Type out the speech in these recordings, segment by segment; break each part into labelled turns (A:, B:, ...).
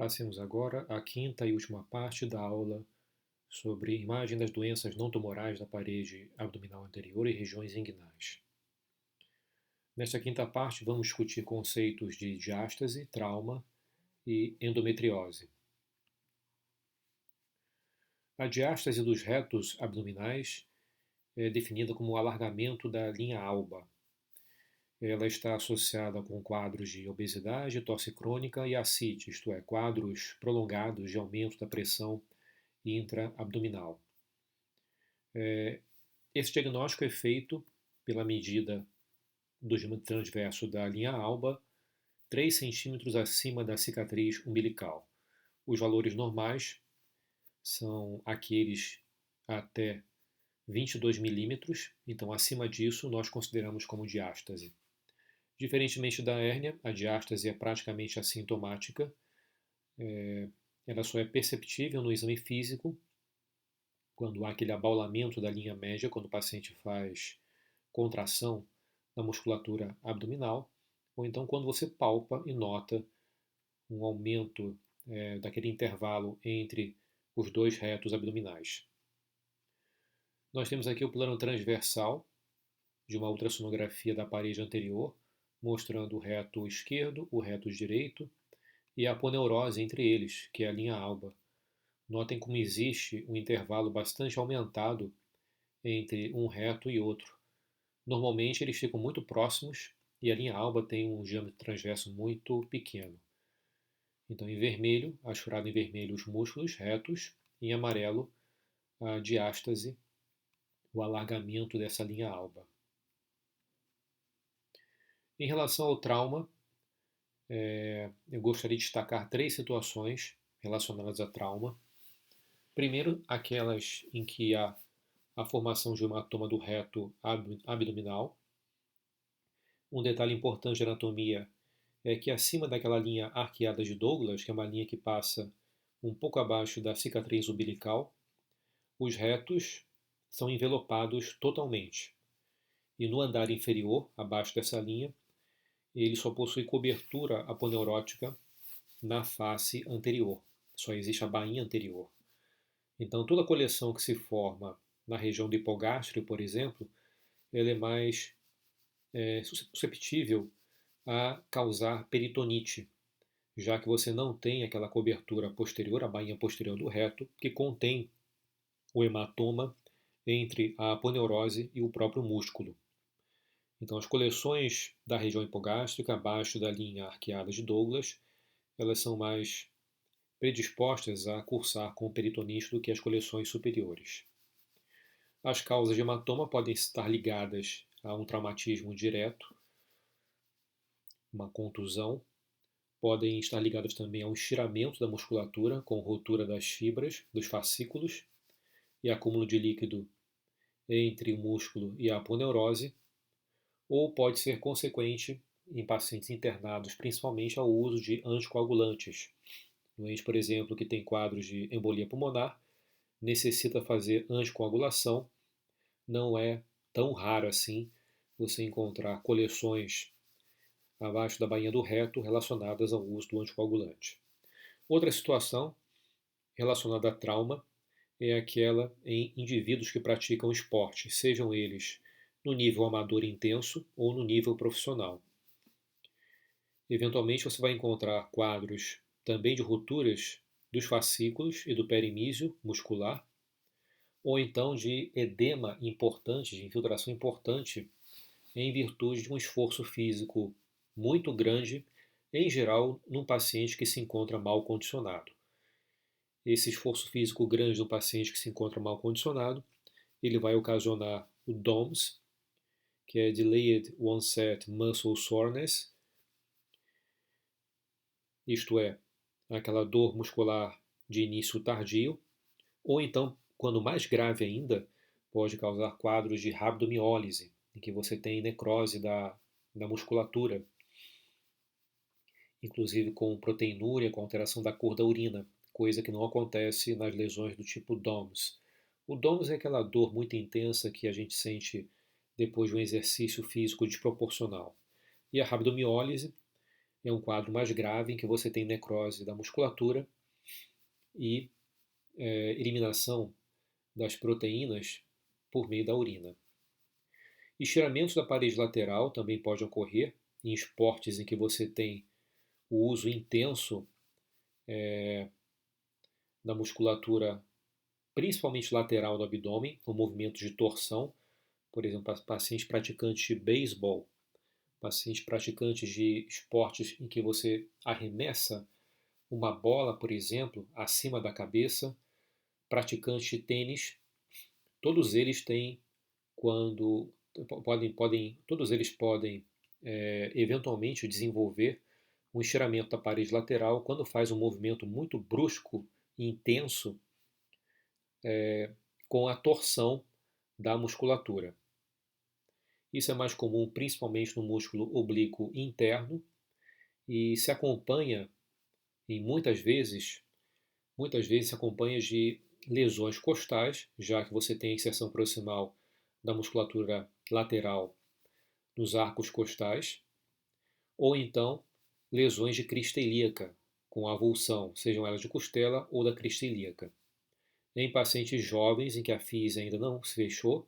A: Passemos agora à quinta e última parte da aula sobre imagem das doenças não tumorais da parede abdominal anterior e regiões inguinais. Nesta quinta parte, vamos discutir conceitos de diástase, trauma e endometriose. A diástase dos retos abdominais é definida como o alargamento da linha alba. Ela está associada com quadros de obesidade, tosse crônica e ascite, isto é, quadros prolongados de aumento da pressão intraabdominal. Esse diagnóstico é feito pela medida do diâmetro transverso da linha alba 3 centímetros acima da cicatriz umbilical. Os valores normais são aqueles até 22 milímetros, então acima disso nós consideramos como diástase. Diferentemente da hérnia, a diástase é praticamente assintomática, ela só é perceptível no exame físico, quando há aquele abaulamento da linha média, quando o paciente faz contração na musculatura abdominal, ou então quando você palpa e nota um aumento daquele intervalo entre os dois retos abdominais. Nós temos aqui o plano transversal de uma ultrassonografia da parede anterior, mostrando o reto esquerdo, o reto direito e a aponeurose entre eles, que é a linha alba. Notem como existe um intervalo bastante aumentado entre um reto e outro. Normalmente eles ficam muito próximos e a linha alba tem um diâmetro transverso muito pequeno. Então, em vermelho, assurado em vermelho os músculos retos, em amarelo a diástase, o alargamento dessa linha alba. Em relação ao trauma, eu gostaria de destacar 3 situações relacionadas a trauma. Primeiro, aquelas em que há a formação de hematoma do reto abdominal. Um detalhe importante de anatomia é que acima daquela linha arqueada de Douglas, que é uma linha que passa um pouco abaixo da cicatriz umbilical, os retos são envelopados totalmente. E no andar inferior, abaixo dessa linha, ele só possui cobertura aponeurótica na face anterior. Só existe a bainha anterior. Então, toda a coleção que se forma na região do hipogástrio, por exemplo, ela é mais susceptível a causar peritonite, já que você não tem aquela cobertura posterior, a bainha posterior do reto, que contém o hematoma entre a aponeurose e o próprio músculo. Então, as coleções da região hipogástrica, abaixo da linha arqueada de Douglas, elas são mais predispostas a cursar com peritonite do que as coleções superiores. As causas de hematoma podem estar ligadas a um traumatismo direto, uma contusão, podem estar ligadas também ao estiramento da musculatura, com rotura das fibras, dos fascículos, e acúmulo de líquido entre o músculo e a aponeurose, ou pode ser consequente em pacientes internados, principalmente ao uso de anticoagulantes. Doente, por exemplo, que tem quadros de embolia pulmonar, necessita fazer anticoagulação. Não é tão raro assim você encontrar coleções abaixo da bainha do reto relacionadas ao uso do anticoagulante. Outra situação relacionada a trauma é aquela em indivíduos que praticam esporte, sejam eles no nível amador intenso ou no nível profissional. Eventualmente você vai encontrar quadros também de rupturas dos fascículos e do perimísio muscular, ou então de edema importante, de infiltração importante, em virtude de um esforço físico muito grande, em geral, num paciente que se encontra mal condicionado. Esse esforço físico grande do paciente que se encontra mal condicionado, ele vai ocasionar o DOMS, que é Delayed Onset Muscle Soreness, isto é, aquela dor muscular de início tardio, ou então, quando mais grave ainda, pode causar quadros de rabdomiólise, em que você tem necrose da musculatura, inclusive com proteinúria, com alteração da cor da urina, coisa que não acontece nas lesões do tipo DOMS. O DOMS é aquela dor muito intensa que a gente sente depois de um exercício físico desproporcional. E a rabdomiólise é um quadro mais grave em que você tem necrose da musculatura e eliminação das proteínas por meio da urina. Estiramentos da parede lateral também pode ocorrer em esportes em que você tem o uso intenso da musculatura, principalmente lateral do abdômen, com movimentos de torção, por exemplo, pacientes praticantes de beisebol, pacientes praticantes de esportes em que você arremessa uma bola, por exemplo, acima da cabeça, praticantes de tênis, todos eles têm quando todos eles podem eventualmente desenvolver um estiramento da parede lateral quando faz um movimento muito brusco e intenso com a torção da musculatura. Isso é mais comum principalmente no músculo oblíquo interno e se acompanha, e muitas vezes se acompanha de lesões costais, já que você tem a inserção proximal da musculatura lateral nos arcos costais, ou então lesões de crista ilíaca, com avulsão, sejam elas de costela ou da crista ilíaca. Em pacientes jovens em que a fise ainda não se fechou,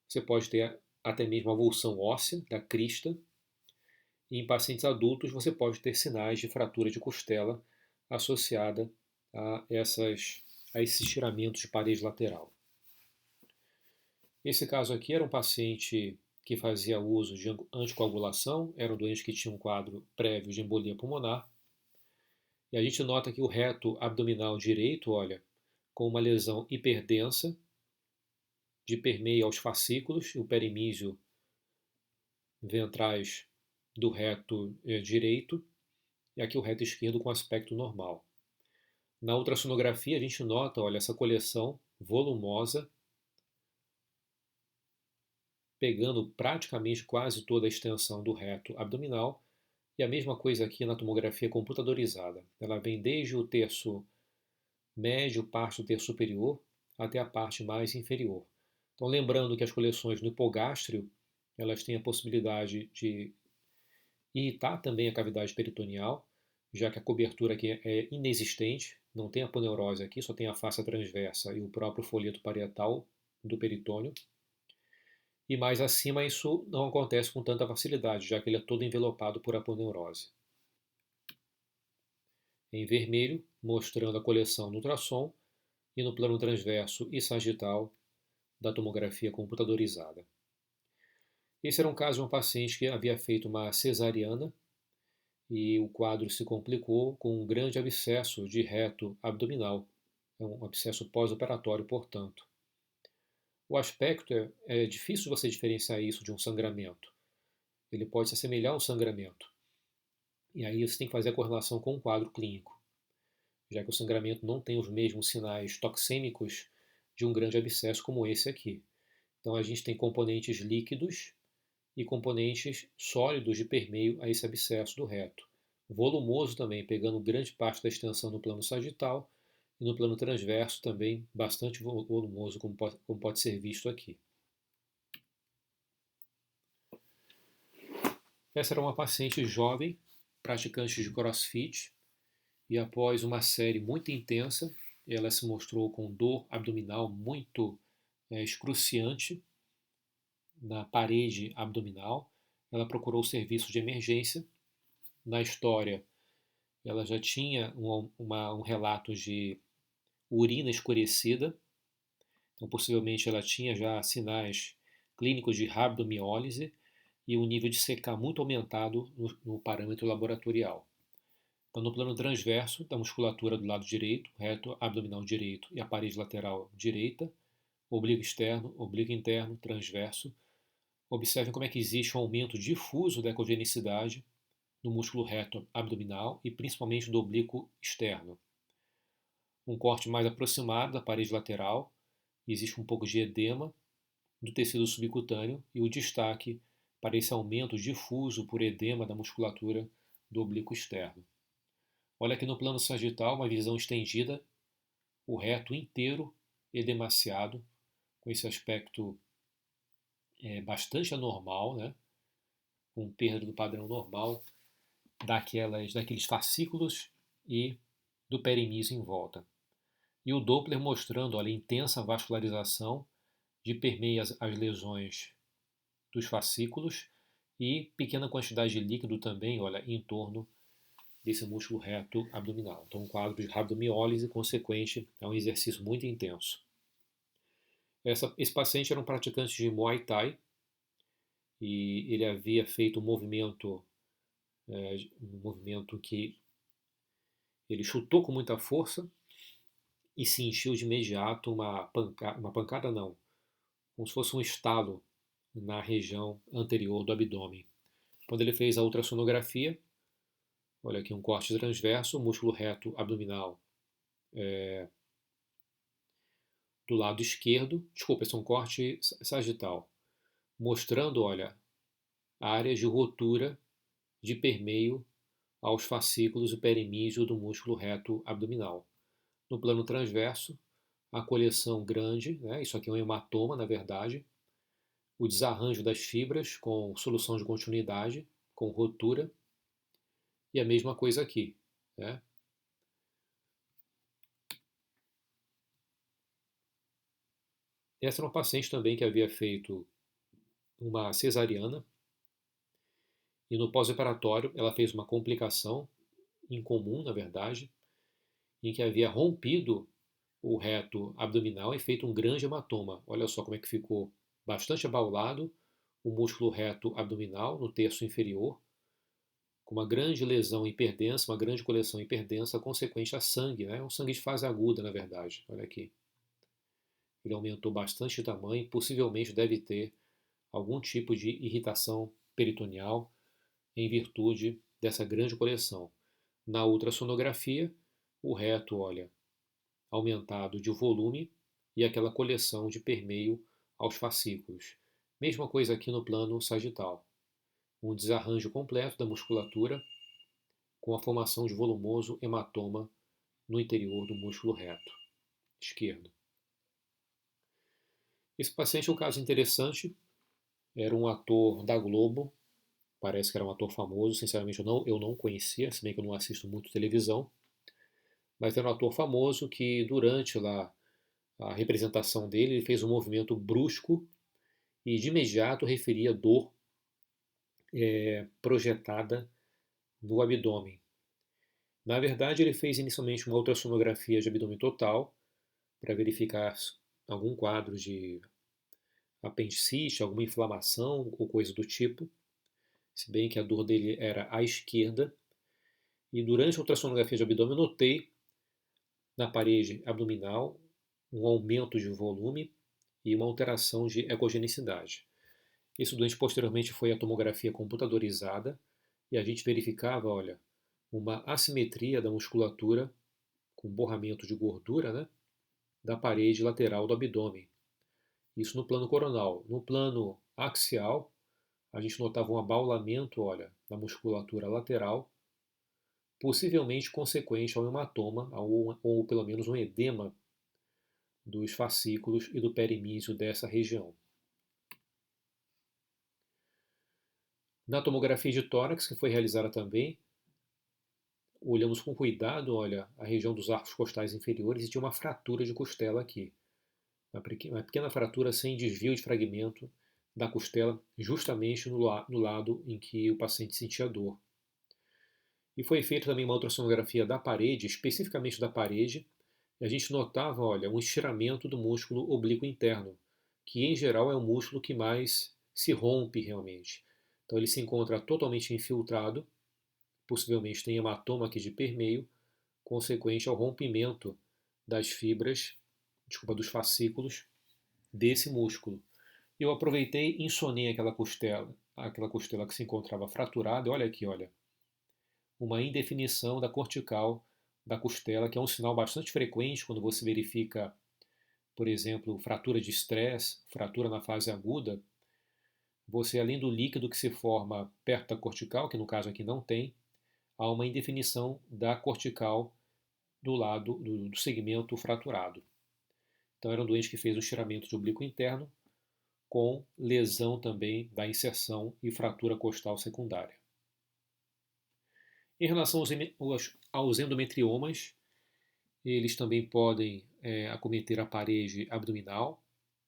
A: você pode ter até mesmo avulsão óssea da crista, e em pacientes adultos você pode ter sinais de fratura de costela associada a esses estiramentos de parede lateral. Esse caso aqui era um paciente que fazia uso de anticoagulação, era um doente que tinha um quadro prévio de embolia pulmonar, e a gente nota que o reto abdominal direito, olha, com uma lesão hiperdensa, de permeio aos fascículos, e o perimísio ventrais do reto direito, e aqui o reto esquerdo com aspecto normal. Na ultrassonografia a gente nota, olha, essa coleção volumosa, pegando praticamente quase toda a extensão do reto abdominal, e a mesma coisa aqui na tomografia computadorizada. Ela vem desde o terço médio, parte do terço superior, até a parte mais inferior. Então, lembrando que as coleções no hipogástrio, elas têm a possibilidade de irritar também a cavidade peritoneal, já que a cobertura aqui é inexistente, não tem aponeurose aqui, só tem a face transversa e o próprio folheto parietal do peritônio. E mais acima isso não acontece com tanta facilidade, já que ele é todo envelopado por aponeurose. Em vermelho, mostrando a coleção no ultrassom e no plano transverso e sagital da tomografia computadorizada. Esse era um caso de uma paciente que havia feito uma cesariana e o quadro se complicou com um grande abscesso de reto abdominal, um abscesso pós-operatório, portanto. O aspecto é difícil você diferenciar isso de um sangramento. Ele pode se assemelhar a um sangramento. E aí você tem que fazer a correlação com o quadro clínico, já que o sangramento não tem os mesmos sinais toxêmicos de um grande abscesso como esse aqui. Então a gente tem componentes líquidos e componentes sólidos de permeio a esse abscesso do reto. Volumoso também, pegando grande parte da extensão no plano sagital e no plano transverso também bastante volumoso, como pode ser visto aqui. Essa era uma paciente jovem, praticante de CrossFit, e após uma série muito intensa, ela se mostrou com dor abdominal muito excruciante na parede abdominal. Ela procurou o serviço de emergência. Na história, ela já tinha um relato de urina escurecida, então possivelmente ela tinha já sinais clínicos de rabdomiólise e um nível de CK muito aumentado no parâmetro laboratorial. Então, no plano transverso da musculatura do lado direito, reto abdominal direito e a parede lateral direita, oblíquo externo, oblíquo interno, transverso, observem como é que existe um aumento difuso da ecogenicidade no músculo reto abdominal e principalmente do oblíquo externo. Um corte mais aproximado da parede lateral, existe um pouco de edema do tecido subcutâneo e o destaque para esse aumento difuso por edema da musculatura do oblíquo externo. Olha aqui no plano sagital, uma visão estendida, o reto inteiro edemaciado, com esse aspecto bastante anormal, né? Com perda do padrão normal daqueles fascículos e do perimísio em volta. E o Doppler mostrando, olha, intensa vascularização de permeia as lesões dos fascículos e pequena quantidade de líquido também, olha, em torno desse músculo reto abdominal. Então, um quadro de rabdomiólise consequente a um exercício muito intenso. Esse paciente era um praticante de Muay Thai e ele havia feito um movimento que ele chutou com muita força e sentiu de imediato uma pancada não, como se fosse um estalo na região anterior do abdômen. Quando ele fez a ultrassonografia, olha aqui um corte transverso, músculo reto abdominal do lado esquerdo, desculpa, esse é um corte sagital, mostrando, olha, áreas de rotura de permeio aos fascículos e perimísio do músculo reto abdominal. No plano transverso, a coleção grande, né, isso aqui é um hematoma, na verdade, o desarranjo das fibras com solução de continuidade, com rotura, e a mesma coisa aqui. Né? Essa era uma paciente também que havia feito uma cesariana, e no pós-operatório ela fez uma complicação incomum, na verdade, em que havia rompido o reto abdominal e feito um grande hematoma. Olha só como é que ficou bastante abaulado o músculo reto abdominal no terço inferior, com uma grande lesão hiperdensa, uma grande coleção hiperdensa consequente a sangue, né? Um sangue de fase aguda, na verdade. Olha aqui. Ele aumentou bastante de tamanho, possivelmente deve ter algum tipo de irritação peritoneal em virtude dessa grande coleção. Na ultrassonografia, o reto, olha, aumentado de volume e aquela coleção de permeio aos fascículos. Mesma coisa aqui no plano sagital. Um desarranjo completo da musculatura com a formação de volumoso hematoma no interior do músculo reto esquerdo. Esse paciente é um caso interessante, era um ator da Globo, parece que era um ator famoso, sinceramente eu não conhecia, se bem que eu não assisto muito televisão, mas era um ator famoso que durante lá a representação dele ele fez um movimento brusco e de imediato referia dor projetada no abdômen. Na verdade, ele fez inicialmente uma ultrassonografia de abdômen total para verificar algum quadro de apendicite, alguma inflamação ou coisa do tipo, se bem que a dor dele era à esquerda. E durante a ultrassonografia de abdômen, eu notei na parede abdominal um aumento de volume e uma alteração de ecogenicidade. Esse doente posteriormente foi à tomografia computadorizada e a gente verificava, olha, uma assimetria da musculatura com borramento de gordura, né, da parede lateral do abdômen. Isso no plano coronal. No plano axial, a gente notava um abaulamento, olha, da musculatura lateral, possivelmente consequente ao hematoma ou pelo menos um edema dos fascículos e do perimísio dessa região. Na tomografia de tórax, que foi realizada também, olhamos com cuidado, olha, a região dos arcos costais inferiores e tinha uma fratura de costela aqui. Uma pequena fratura sem desvio de fragmento da costela, justamente no lado em que o paciente sentia dor. E foi feita também uma ultrassonografia da parede, especificamente da parede, e a gente notava, olha, um estiramento do músculo oblíquo interno, que em geral é o músculo que mais se rompe realmente. Então ele se encontra totalmente infiltrado, possivelmente tem hematoma aqui de permeio, consequente ao rompimento das fibras, dos fascículos desse músculo. Eu aproveitei e insonei aquela costela que se encontrava fraturada, e olha aqui, olha, uma indefinição da cortical da costela, que é um sinal bastante frequente quando você verifica, por exemplo, fratura de estresse, fratura na fase aguda. Você, além do líquido que se forma perto da cortical, que no caso aqui não tem, há uma indefinição da cortical do lado do segmento fraturado. Então era um doente que fez o estiramento de oblíquo interno com lesão também da inserção e fratura costal secundária. Em relação aos endometriomas, eles também podem acometer a parede abdominal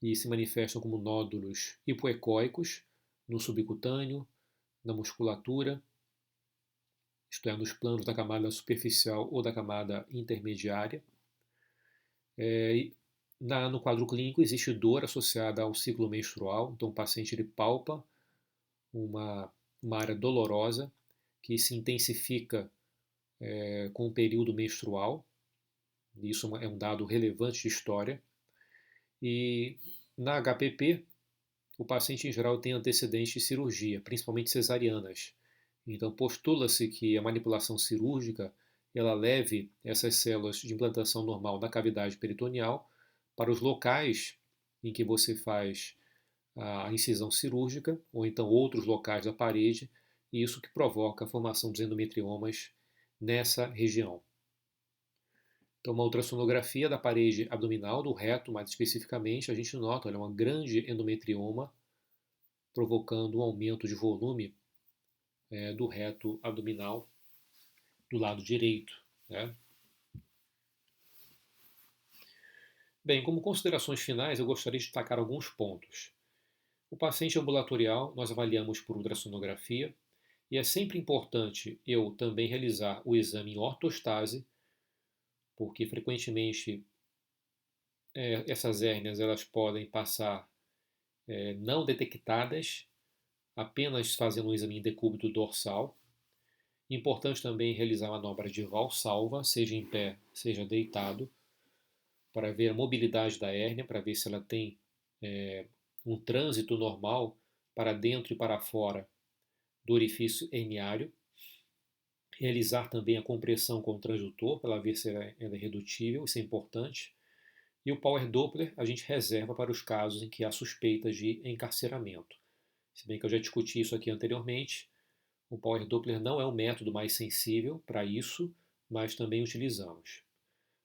A: e se manifestam como nódulos hipoecóicos no subcutâneo, na musculatura, isto é, nos planos da camada superficial ou da camada intermediária. No quadro clínico existe dor associada ao ciclo menstrual, então o paciente ele palpa uma área dolorosa que se intensifica com o período menstrual. Isso é um dado relevante de história. E na HPP, o paciente em geral tem antecedentes de cirurgia, principalmente cesarianas. Então postula-se que a manipulação cirúrgica ela leve essas células de implantação normal da cavidade peritoneal para os locais em que você faz a incisão cirúrgica, ou então outros locais da parede, e isso que provoca a formação dos endometriomas nessa região. Então, uma ultrassonografia da parede abdominal, do reto mais especificamente, a gente nota uma grande endometrioma, provocando um aumento de volume do reto abdominal do lado direito. Né? Bem, como considerações finais, eu gostaria de destacar alguns pontos. O paciente ambulatorial nós avaliamos por ultrassonografia e é sempre importante eu também realizar o exame em ortostase, porque frequentemente essas hérnias elas podem passar não detectadas, apenas fazendo um exame em decúbito dorsal. Importante também realizar a manobra de Valsalva, seja em pé, seja deitado, para ver a mobilidade da hérnia, para ver se ela tem um trânsito normal para dentro e para fora do orifício herniário. Realizar também a compressão com o transdutor, para ver se ela é redutível, isso é importante. E o Power Doppler a gente reserva para os casos em que há suspeitas de encarceramento. Se bem que eu já discuti isso aqui anteriormente, o Power Doppler não é o método mais sensível para isso, mas também utilizamos.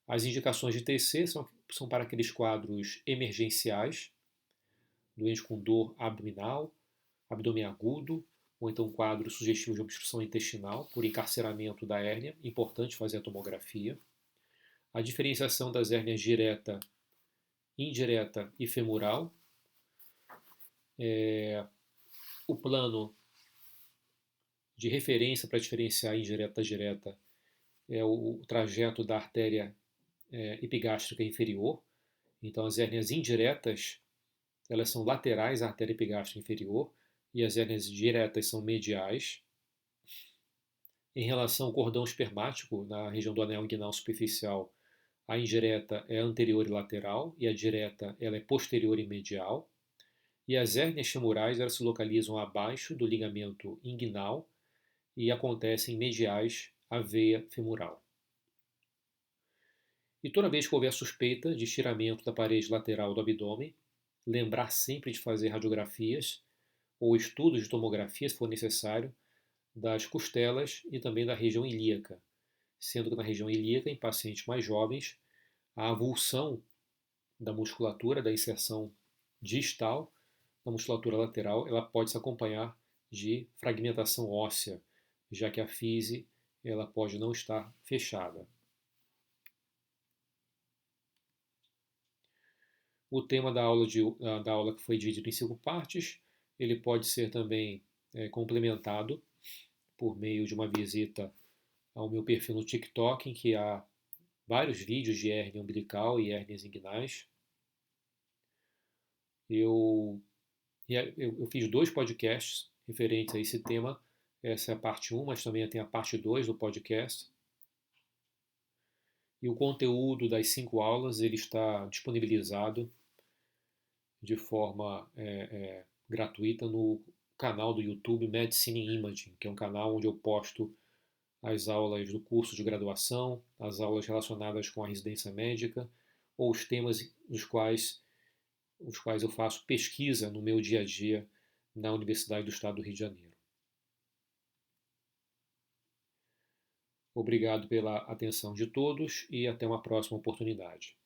A: As indicações de TC são para aqueles quadros emergenciais, doente com dor abdominal, abdômen agudo, ou então quadro sugestivo de obstrução intestinal por encarceramento da hérnia, importante fazer a tomografia. A diferenciação das hérnias direta, indireta e femoral. O plano de referência para diferenciar indireta da direta é o trajeto da artéria epigástrica inferior. Então, as hérnias indiretas elas são laterais à artéria epigástrica inferior e as hérnias diretas são mediais. Em relação ao cordão espermático, na região do anel inguinal superficial, a indireta é anterior e lateral e a direta ela é posterior e medial. E as hérnias femorais elas se localizam abaixo do ligamento inguinal e acontecem mediais à veia femoral. E toda vez que houver suspeita de estiramento da parede lateral do abdômen, lembrar sempre de fazer radiografias ou estudos de tomografia, se for necessário, das costelas e também da região ilíaca, sendo que na região ilíaca, em pacientes mais jovens, a avulsão da musculatura, da inserção distal da musculatura lateral, ela pode se acompanhar de fragmentação óssea, já que a fise ela pode não estar fechada. O tema da aula que foi dividido em 5 partes, ele pode ser também complementado por meio de uma visita ao meu perfil no TikTok, em que há vários vídeos de hérnia umbilical e hérnias inguinais. Eu fiz 2 podcasts referentes a esse tema. Essa é a parte 1, mas também tem a parte 2 do podcast. E o conteúdo das 5 aulas ele está disponibilizado de forma gratuita no canal do YouTube Medicine Imaging, que é um canal onde eu posto as aulas do curso de graduação, as aulas relacionadas com a residência médica ou os temas os quais eu faço pesquisa no meu dia a dia na Universidade do Estado do Rio de Janeiro. Obrigado pela atenção de todos e até uma próxima oportunidade.